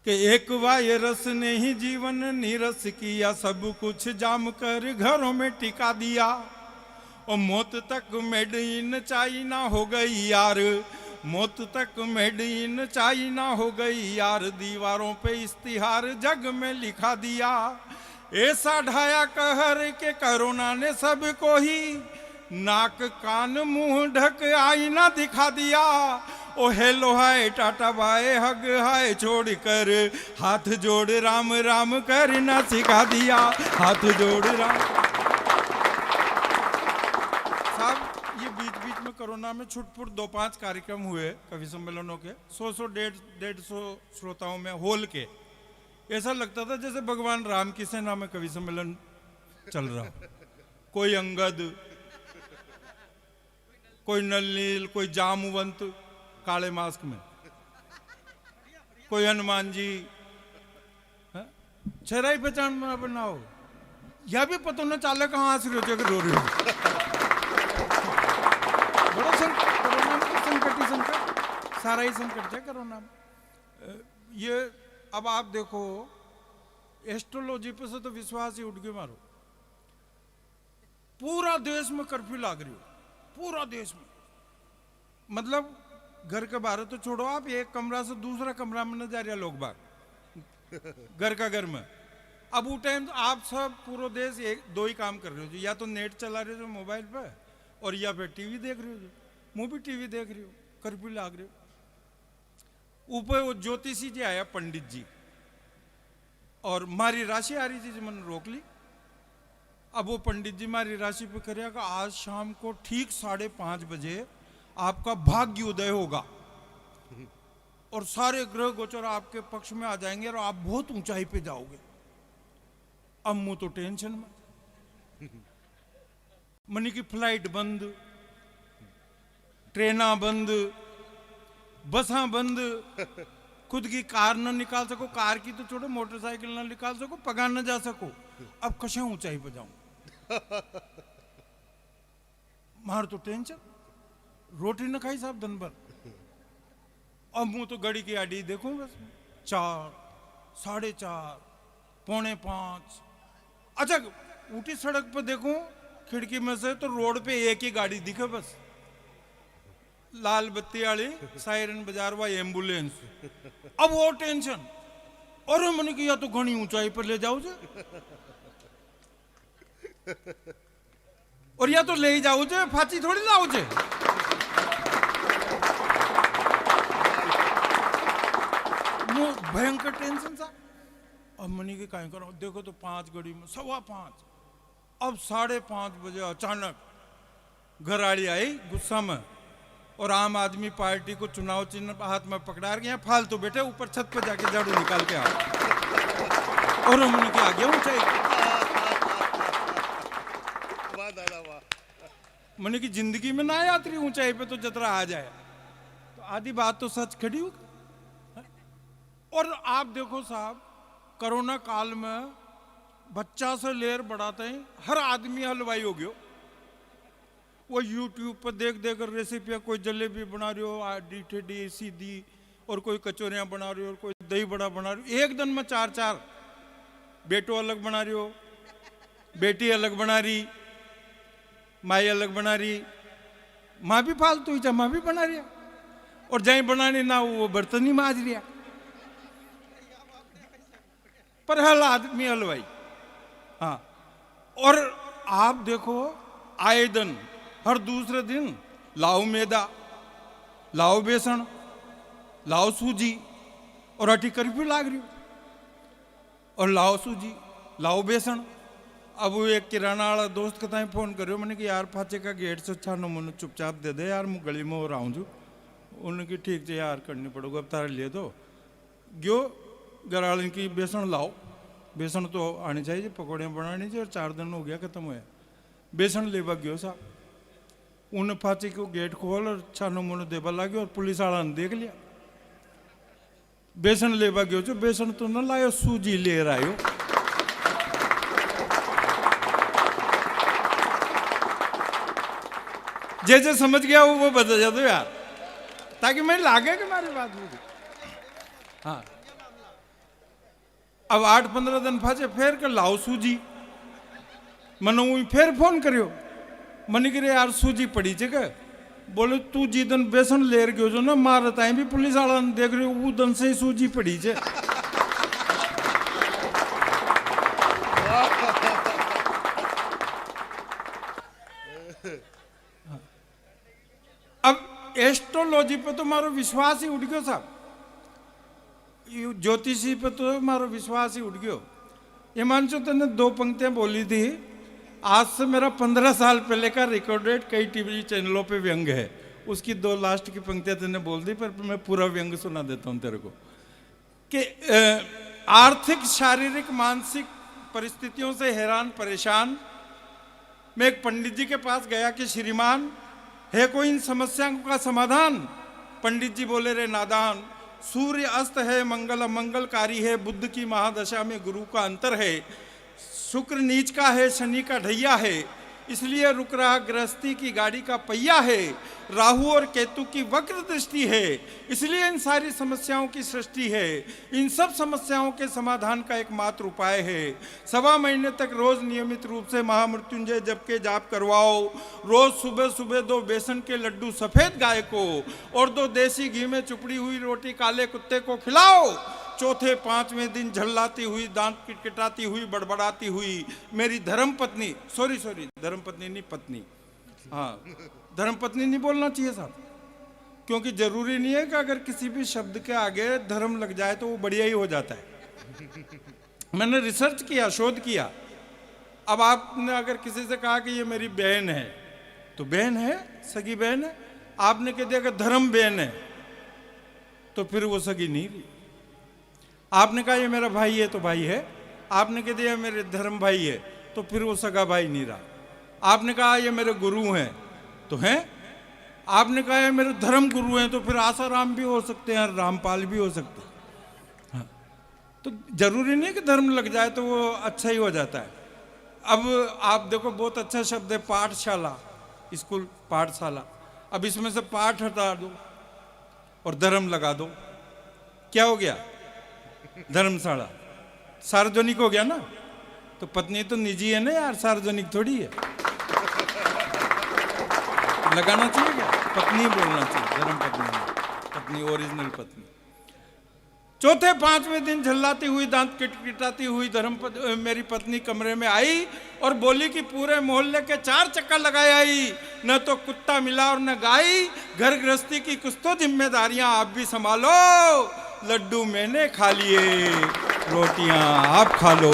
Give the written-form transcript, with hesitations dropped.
कि एक वायरस ने ही जीवन नीरस किया, सब कुछ जाम कर घरों में टिका दिया। और मौत तक मेड इन चाइना हो गई यार, मौत तक मेड इन चाइना हो गई यार। दीवारों पे इश्तिहार जग में लिखा दिया। ऐसा ढाया कहर के कोरोना ने सबको ही नाक कान मुंह ढक आईना दिखा दिया। ओ हेलो हाय टाटा बाय हग हाय छोड़ कर, हाथ जोड़ राम राम करना सिखा दिया। हाथ जोड़ राम। साहब ये बीच बीच में कोरोना में छुटपुट 2-5 कार्यक्रम हुए कवि सम्मेलनों के, 100-150 श्रोताओं में होल के। ऐसा लगता था जैसे भगवान राम की सेना में कवि सम्मेलन चल रहा हो। कोई अंगद, कोई नलनील, कोई जामवंत काले मास्क में, कोई हनुमान जी। चेहरा ही पहचान ना हो, यह भी पता न चाले कहाँ हंस रहे हो रो रहे हो। बड़ा कोरोना में संकट ही संकट, सारा ही संकट है कोरोना में। ये अब आप देखो, एस्ट्रोलॉजी पे से तो विश्वास ही उठ गया मारो। पूरा देश में कर्फ्यू लाग रही हो, पूरा देश में। मतलब घर के बाहर तो छोड़ो, आप एक कमरा से दूसरा कमरा में न जा रहे लोग बाग, घर का घर में। अब वो टाइम आप सब पूरा देश एक दो ही काम कर रहे हो, या तो नेट चला रहे हो मोबाइल पे, और या फिर टीवी देख रहे हो, मूवी टीवी देख रहे हो, कर्फ्यू लाग रहे हो। ऊपर वो ज्योतिषी जी आया पंडित जी, और मारी राशि आ रही थी जी, मैंने रोक ली। अब वो पंडित जी मारी राशि पे करेगा, आज शाम को ठीक 5:30 बजे आपका भाग्य उदय होगा और सारे ग्रह गोचर आपके पक्ष में आ जाएंगे और आप बहुत ऊंचाई पे जाओगे। अब मुंह तो टेंशन में, मनी की फ्लाइट बंद, ट्रेना बंद, बसा बंद, खुद की कार न निकाल सको, कार की तो छोड़ो मोटरसाइकिल न निकाल सको, पगा न जा सको। अब कशा ऊंचाई पे जाऊं। मार तो टेंशन, रोटी न खाई साहब दिन भर। अब मुंह तो घड़ी की आड़ी देखूं बस, 4, 4:30, 4:45। अच्छा ऊटी सड़क पर देखूं खिड़की में से तो रोड पे एक ही गाड़ी दिखे बस, लाल बत्ती वाली सायरन बाजार व एम्बुलेंस। अब वो टेंशन, और मैंने किया तो घनी ऊंचाई पर ले जाओ जे, और या तो ले ही जाओ जे, फांसी थोड़ी लाओ जे। भयंकर टेंशन सा। अब मनी के कहीं करो, देखो तो 5 घड़ी में 5:15। अब 5:30 बजे अचानक घर आड़ी आई गुस्सा में, और आम आदमी पार्टी को चुनाव चिन्ह हाथ में पकड़ा के, यहाँ फालतू बैठे ऊपर छत पर जाके झाड़ू निकाल के आओ। और हमने क्या आगे ऊंचाई, मैंने की जिंदगी में ना यात्री ऊंचाई पे तो जतरा आ जाए, तो आधी बात तो सच खड़ी हो। और आप देखो साहब, कोरोना काल में बच्चा से लेर बढ़ाते हैं हर आदमी हलवाई हो गयो। वो यूट्यूब पर देख देख कर रेसिपियाँ, कोई जलेबी बना रही हो आडी टेढ़ी सीधी, और कोई कचौरियाँ बना रही हो, और कोई दही बड़ा बना रही हो। एक दिन में 4-4 बेटो अलग बना रही हो, बेटी अलग बना रही, माई अलग बना रही, माँ भी फालतू ही माँ भी बना रही, और जहीं बनानी ना वो बर्तन ही माज लिया। पर हल आदमी हलवाई। हाँ, और आप देखो आए दिन हर दूसरे दिन लाओ मैदा, लाओ बेसन, लाओ सूजी, और अटी कर्फ्यू लाग रही हो, और लाओ सूजी लाओ बेसन। अब वो एक किराना वाला दोस्त के ताई फोन करो, मैंने कि यार फाचे का गेट से छानो मन चुपचाप दे दे यार, मैं गली में हो रहा हूँ। उन्होंने ठीक है यार करनी पड़ोगे, अब तारे लिए तो गयो गरालन की बेसन लाओ, बेसन तो आनी चाहिए, पकौड़ियाँ बनानी चाहिए, और 4 दिन हो गया खत्म हुआ। बेसन लेवा गयो साहब, उन्हें फाचे को गेट खोल और छानो मुनो देवा लगे, और पुलिस वाला ने देख लिया। बेसन लेवा गयो जो, बेसन तो न लायो, सूजी ले आयो। जैसे समझ गया वो बता जा दो यार, ताकि मैं लागे कि हमारी बात होगी। हाँ अब 8-15 दिन फाचे फेर के लाओ सूजी मने હું फेर फोन કર્યો મને કે यार सूजी पड़ी છે કે बोले तू जिदन बेसन लेर गयो जो ना मारत आई भी पुलिस वाला ने देख रहे वो दन से ही सूजी पड़ी छे। अब एस्ट्रोलॉजी पे तो मारो विश्वास ही उठ गयो साहब, ज्योतिषी पे तो मारो विश्वास ही उठ गयो। ये मानचो तने 2 पंक्तियां बोली थी, आज से मेरा 15 साल पहले का रिकॉर्डेड कई टीवी चैनलों पे व्यंग है, उसकी 2 लास्ट की पंक्तियां तूने बोल दी, पर मैं पूरा व्यंग सुना देता हूं तेरे को कि आर्थिक शारीरिक मानसिक परिस्थितियों से हैरान परेशान मैं एक पंडित जी के पास गया कि श्रीमान है कोई इन समस्याओं का समाधान। पंडित जी बोले रे नादान, सूर्य अस्त है, मंगल अमंगलकारी है, बुद्ध की महादशा में गुरु का अंतर है, शुक्र नीच का है, शनि का ढैया है, इसलिए रुक रहा गृहस्थी की गाड़ी का पहिया है, राहु और केतु की वक्र दृष्टि है, इसलिए इन सारी समस्याओं की सृष्टि है। इन सब समस्याओं के समाधान का एकमात्र उपाय है 1.25 महीने तक रोज नियमित रूप से महामृत्युंजय जप के जाप करवाओ। रोज सुबह सुबह 2 बेसन के लड्डू सफेद गाय को और 2 देसी घी में चुपड़ी हुई रोटी काले कुत्ते को खिलाओ। चौथे 5वें दिन झल्लाती हुई, दांत किटकिटाती हुई, बड़बड़ाती हुई मेरी धर्मपत्नी, सॉरी धर्मपत्नी नहीं पत्नी, हाँ धर्मपत्नी नहीं बोलना चाहिए साहब, क्योंकि जरूरी नहीं है कि अगर किसी भी शब्द के आगे धर्म लग जाए तो वो बढ़िया ही हो जाता है। मैंने रिसर्च किया, शोध किया। अब आपने अगर किसी से कहा कि ये मेरी बहन है तो बहन है, सगी बहन है। आपने कह दिया कि धर्म बहन है तो फिर वो सगी नहीं रही। आपने कहा ये मेरा भाई है तो भाई है, आपने कह दिया मेरे धर्म भाई है तो फिर वो सगा भाई नहीं रहा। आपने कहा ये मेरे गुरु हैं तो हैं, आपने कहा ये मेरे धर्म गुरु हैं तो फिर आसाराम भी हो सकते हैं, रामपाल भी हो सकते हैं। हाँ। तो जरूरी नहीं कि धर्म लग जाए तो वो अच्छा ही हो जाता है। अब आप देखो बहुत अच्छा शब्द है पाठशाला, स्कूल पाठशाला। अब इसमें से पाठ हटा दो और धर्म लगा दो, क्या हो गया? धर्मशाला। सार्वजनिक हो गया ना, तो पत्नी तो निजी है ना यार, सार्वजनिक थोड़ी है। लगाना चाहिए क्या? पत्नी बोलना चाहिए, धर्म पत्नी, पत्नी ओरिजिनल पत्नी। चौथे 5वें दिन झल्लाती हुई, दांत किटकिटाती हुई मेरी पत्नी कमरे में आई और बोली कि पूरे मोहल्ले के 4 चक्कर लगाए आई, न तो कुत्ता मिला और न गाय। घर गृहस्थी की कुछ तो जिम्मेदारियां आप भी संभालो। लड्डू मैंने खा लिए, रोटियां आप खा लो।